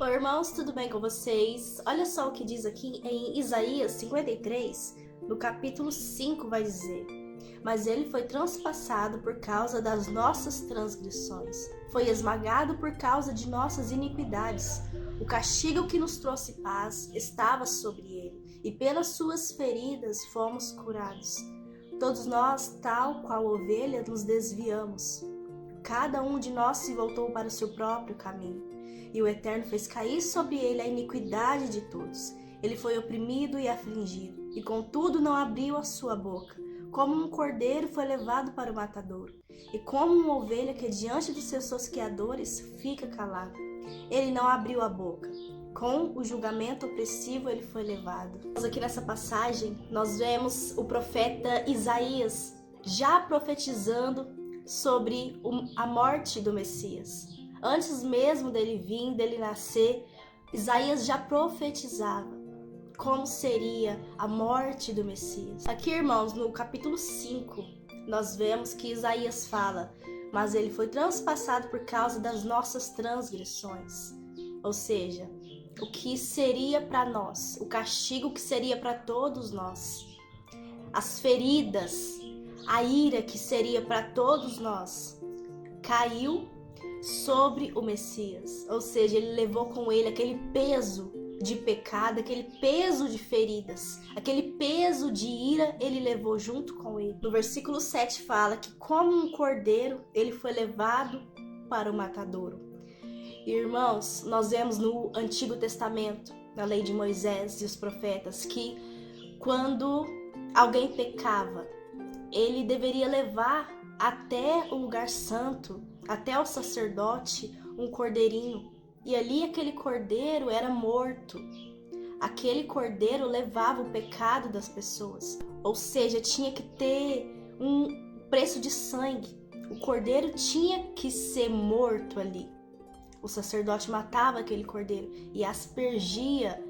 Oi, irmãos, tudo bem com vocês? Olha só o que diz aqui em Isaías 53, no capítulo 5 vai dizer: Mas ele foi transpassado por causa das nossas transgressões, foi esmagado por causa de nossas iniquidades. O castigo que nos trouxe paz estava sobre ele, e pelas suas feridas fomos curados. Todos nós, tal qual ovelha, nos desviamos. Cada um de nós se voltou para o seu próprio caminho. E o Eterno fez cair sobre ele a iniquidade de todos. Ele foi oprimido e afligido, e contudo não abriu a sua boca. Como um cordeiro foi levado para o matadouro, e como uma ovelha que diante dos seus tosqueadores fica calada. Ele não abriu a boca. Com o julgamento opressivo ele foi levado. Aqui nessa passagem nós vemos o profeta Isaías já profetizando sobre a morte do Messias. Antes mesmo dele vir, dele nascer, Isaías já profetizava como seria a morte do Messias. Aqui, irmãos, no capítulo 5, nós vemos que Isaías fala: mas ele foi transpassado por causa das nossas transgressões. Ou seja, o que seria para nós, o castigo que seria para todos nós, as feridas, a ira que seria para todos nós, caiu sobre o Messias. Ou seja, ele levou com ele aquele peso de pecado, aquele peso de feridas, aquele peso de ira, ele levou junto com ele. No versículo 7 fala que como um cordeiro, ele foi levado para o matadouro. Irmãos, nós vemos no Antigo Testamento, na lei de Moisés e os profetas, que quando alguém pecava, ele deveria levar até o lugar santo, até o sacerdote, um cordeirinho. E ali aquele cordeiro era morto. Aquele cordeiro levava o pecado das pessoas. Ou seja, tinha que ter um preço de sangue. O cordeiro tinha que ser morto ali. O sacerdote matava aquele cordeiro e aspergia,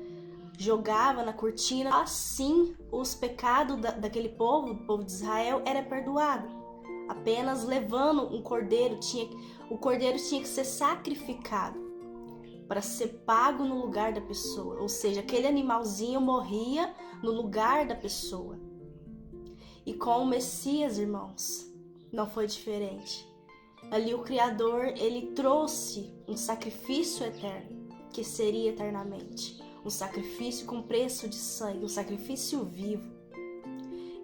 jogava na cortina. Assim, os pecados daquele povo, do povo de Israel, era perdoado. Apenas levando um cordeiro, o cordeiro tinha que ser sacrificado para ser pago no lugar da pessoa. Ou seja, aquele animalzinho morria no lugar da pessoa. E com o Messias, irmãos, não foi diferente. Ali o Criador, ele trouxe um sacrifício eterno, que seria eternamente. Um sacrifício com preço de sangue, um sacrifício vivo.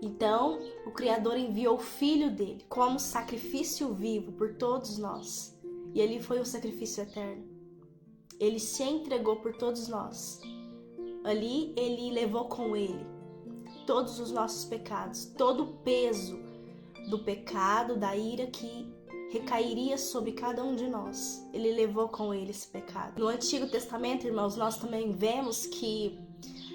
Então, o Criador enviou o Filho dele como sacrifício vivo por todos nós. E ele foi um sacrifício eterno. Ele se entregou por todos nós. Ali, ele levou com ele todos os nossos pecados, todo o peso do pecado, da ira que recairia sobre cada um de nós. Ele levou com ele esse pecado. No Antigo Testamento, irmãos, nós também vemos que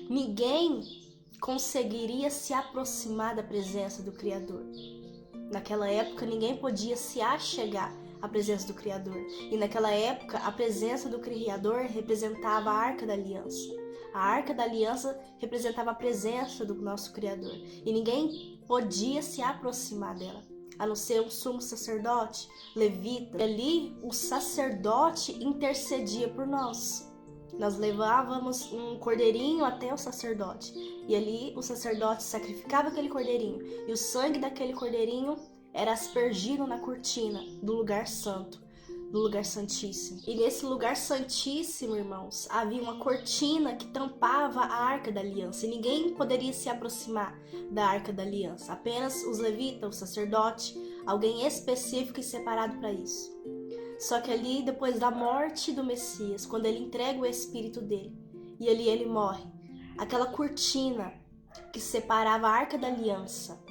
ninguém conseguiria se aproximar da presença do Criador. Naquela época, ninguém podia se achegar à presença do Criador. E naquela época, a presença do Criador representava a Arca da Aliança. A Arca da Aliança representava a presença do nosso Criador. E ninguém podia se aproximar dela, a não ser o sumo sacerdote, levita. E ali, o sacerdote intercedia por nós. Nós levávamos um cordeirinho até o sacerdote. E ali o sacerdote sacrificava aquele cordeirinho. E o sangue daquele cordeirinho era aspergido na cortina do lugar santo, do lugar santíssimo. E nesse lugar santíssimo, irmãos, havia uma cortina que tampava a Arca da Aliança. E ninguém poderia se aproximar da Arca da Aliança. Apenas os levitas, o sacerdote, alguém específico e separado para isso. Só que ali, depois da morte do Messias, quando ele entrega o Espírito dele, e ali ele morre, aquela cortina que separava a Arca da Aliança,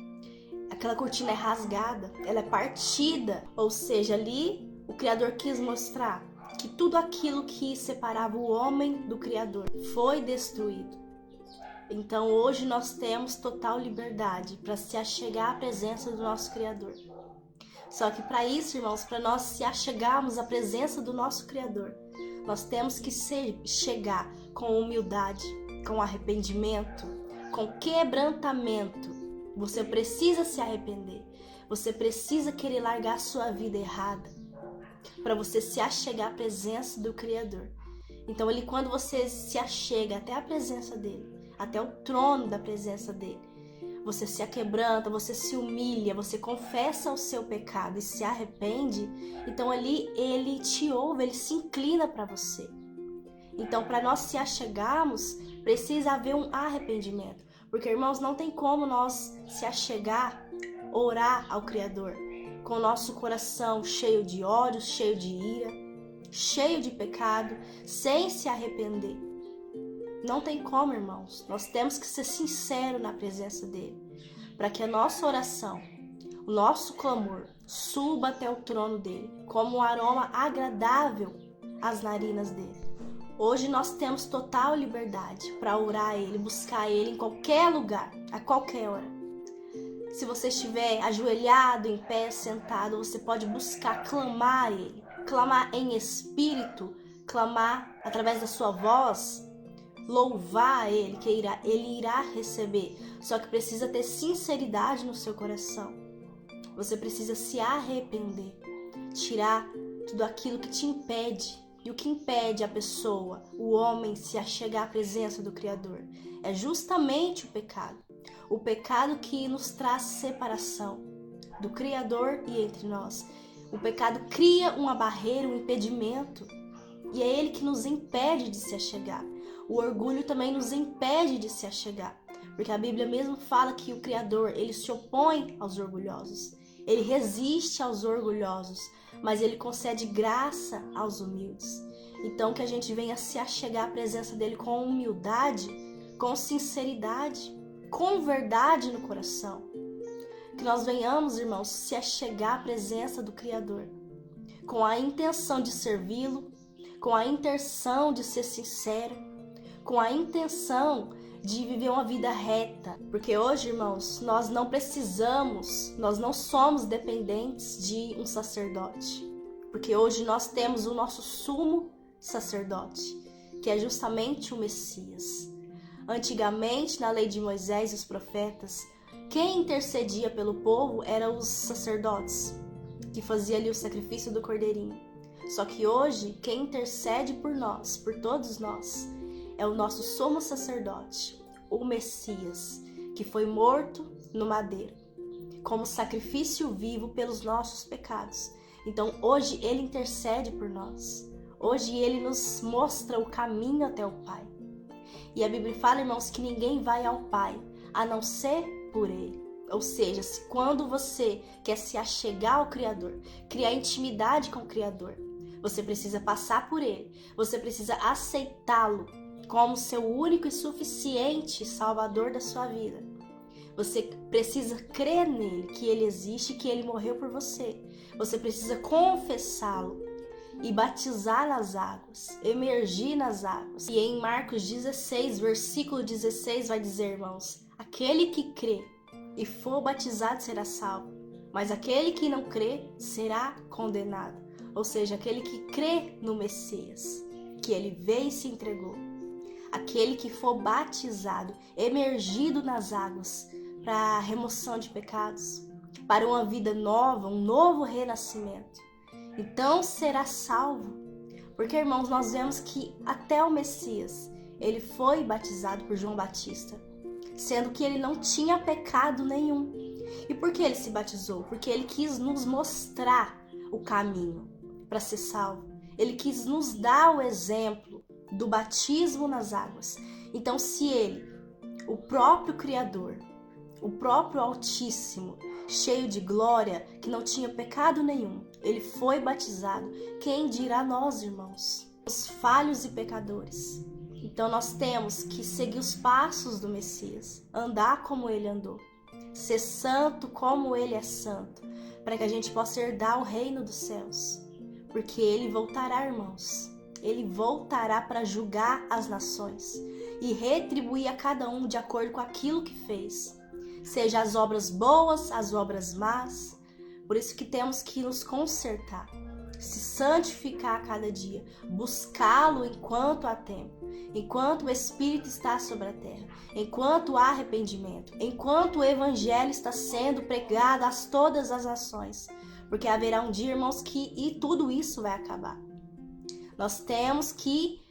aquela cortina é rasgada, ela é partida. Ou seja, ali o Criador quis mostrar que tudo aquilo que separava o homem do Criador foi destruído. Então hoje nós temos total liberdade para se achegar à presença do nosso Criador. Só que para isso, irmãos, para nós se achegarmos à presença do nosso Criador, nós temos que chegar com humildade, com arrependimento, com quebrantamento. Você precisa se arrepender. Você precisa querer largar a sua vida errada para você se achegar à presença do Criador. Então quando você se achega até a presença dele, até o trono da presença dele, você se aquebranta, você se humilha, você confessa o seu pecado e se arrepende, então ali ele te ouve, ele se inclina para você. Então, para nós se achegarmos, precisa haver um arrependimento. Porque, irmãos, não tem como nós se achegar, orar ao Criador com o nosso coração cheio de ódio, cheio de ira, cheio de pecado, sem se arrepender. Não tem como, irmãos. Nós temos que ser sinceros na presença dele, para que a nossa oração, o nosso clamor, suba até o trono dele, como um aroma agradável às narinas dele. Hoje nós temos total liberdade para orar a ele, buscar ele em qualquer lugar, a qualquer hora. Se você estiver ajoelhado, em pé, sentado, você pode buscar, clamar a ele, clamar em espírito, clamar através da sua voz, louvar a ele, que ele irá receber. Só que precisa ter sinceridade no seu coração. Você precisa se arrepender, tirar tudo aquilo que te impede. E o que impede a pessoa, o homem, se achegar à presença do Criador? É justamente o pecado. O pecado que nos traz separação do Criador e entre nós. O pecado cria uma barreira, um impedimento. E é ele que nos impede de se achegar. O orgulho também nos impede de se achegar. Porque a Bíblia mesmo fala que o Criador, ele se opõe aos orgulhosos. Ele resiste aos orgulhosos, mas ele concede graça aos humildes. Então que a gente venha se achegar à presença dele com humildade, com sinceridade, com verdade no coração. Que nós venhamos, irmãos, se achegar à presença do Criador, com a intenção de servi-lo, com a intenção de ser sincero, com a intenção de viver uma vida reta. Porque hoje, irmãos, nós não precisamos, nós não somos dependentes de um sacerdote. Porque hoje nós temos o nosso sumo sacerdote, que é justamente o Messias. Antigamente, na lei de Moisés e os profetas, quem intercedia pelo povo eram os sacerdotes, que faziam ali o sacrifício do cordeirinho. Só que hoje, quem intercede por nós, por todos nós, é o nosso sumo sacerdote, o Messias, que foi morto no madeiro, como sacrifício vivo pelos nossos pecados. Então hoje ele intercede por nós, hoje ele nos mostra o caminho até o Pai. E a Bíblia fala, irmãos, que ninguém vai ao Pai, a não ser por ele. Ou seja, quando você quer se achegar ao Criador, criar intimidade com o Criador, você precisa passar por ele, você precisa aceitá-lo como seu único e suficiente Salvador da sua vida. Você precisa crer nele, que ele existe, que ele morreu por você. Você precisa confessá-lo e batizar nas águas, emergir nas águas. E em Marcos 16, versículo 16 vai dizer, irmãos, aquele que crê e for batizado será salvo, mas aquele que não crê será condenado. Ou seja, aquele que crê no Messias, que ele veio e se entregou. Aquele que for batizado, emergido nas águas para a remoção de pecados, para uma vida nova, um novo renascimento. Então será salvo. Porque, irmãos, nós vemos que até o Messias, ele foi batizado por João Batista, sendo que ele não tinha pecado nenhum. E por que ele se batizou? Porque ele quis nos mostrar o caminho para ser salvo. Ele quis nos dar o exemplo do batismo nas águas. Então, se ele, o próprio Criador, o próprio Altíssimo, cheio de glória, que não tinha pecado nenhum, ele foi batizado, quem dirá nós, irmãos, os falhos e pecadores? Então nós temos que seguir os passos do Messias, andar como ele andou, ser santo como ele é santo, para que a gente possa herdar o reino dos céus. Porque ele voltará, irmãos. Ele voltará para julgar as nações e retribuir a cada um de acordo com aquilo que fez. Seja as obras boas, as obras más. Por isso que temos que nos consertar, se santificar a cada dia, buscá-lo enquanto há tempo, enquanto o Espírito está sobre a terra, enquanto há arrependimento, enquanto o Evangelho está sendo pregado a todas as nações. Porque haverá um dia, irmãos, que tudo isso vai acabar. Nós temos que